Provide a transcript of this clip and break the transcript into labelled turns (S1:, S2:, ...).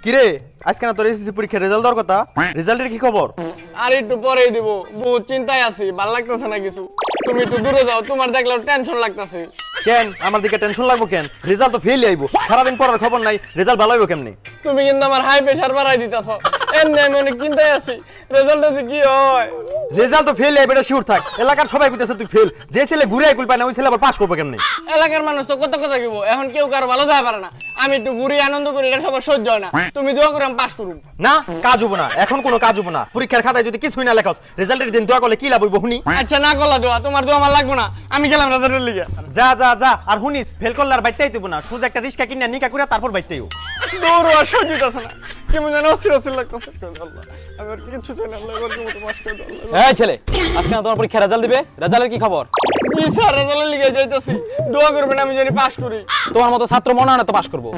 S1: কিরে আজকে না তোর এসএসসি পরীক্ষার রেজাল্ট দেওয়ার কথা, রেজাল্টের কি খবর?
S2: আর একটু পরেই দিব, বহুত চিন্তায় আছি, ভাল লাগতেছে না কিছু। তুমি একটু দূরে যাও, তোমার দেখলে টেনশন লাগতেছে।
S1: কেন আমার দিকে টেনশন লাগবো কেন? রেজাল্ট তো ফেল আইবো, সারাদিন পড়ার খবর নাই, রেজাল্ট ভালো হইব কেমনে?
S2: তুমি কিন্তু আমার হাই প্রেসার বাড়াই দিতেছ। এমনি আমি অনেক চিন্তায় আছি, রেজাল্ট আছে কি হয়।
S1: রেজাল্ট তো ফেল আইবে, এটা শিওর থাক। এলাকার সবাই কইতাছে তুই ফেল, যে ছেলে ঘুরে আইকুল পায় না ওই ছেলে আবার পাস করবে কেমনে?
S2: এলাকার মানুষ তো কত কথা দিব, এখন কেউ কারো ভালো যায় পারে না। আমি একটু ঘুরি আনন্দ করি, এটা সবার সহ্য হয় না। তুমি দোয়া করে আমি পাস করুন।
S1: না কাজ হবো না, এখন কোনো কাজ হবো না। পরীক্ষার খাতায় যদি কিছুই না লেখাস, রেজাল্টের দিন দোয়া করলে কি লাভ হইব হুনি?
S2: আচ্ছা না করলা দোয়া, তোমার দোয়া আমার লাগবে না, আমি গেলাম রেজাল্টের লিগে।
S1: যা যা যা, আর হুনিস ফেল করলে আর বাইতেই দেবো না, শুধু একটা রিস্কা কিনে নিকা করে তারপর বাইতেই।
S2: দৌড় আর সহ্য হইতাছে না, কেমন যেন অস্থির অস্থির লাগতেছে। আল্লাহ, আমি আর কিছু চাই না, আল্লাহ এবার কি মতো পাস করে দাও আল্লাহ।
S3: এই ছেলে, আজকে না তোমার পরীক্ষা রেজাল্ট দিবে, রেজাল্টের কি খবর?
S2: জি স্যার, রেজাল্টের লিগে যাইতাছি, দোয়া করবেন আমি জানি পাস করি।
S3: তোমার মতো ছাত্র মনে হয় না তো পাস করবো।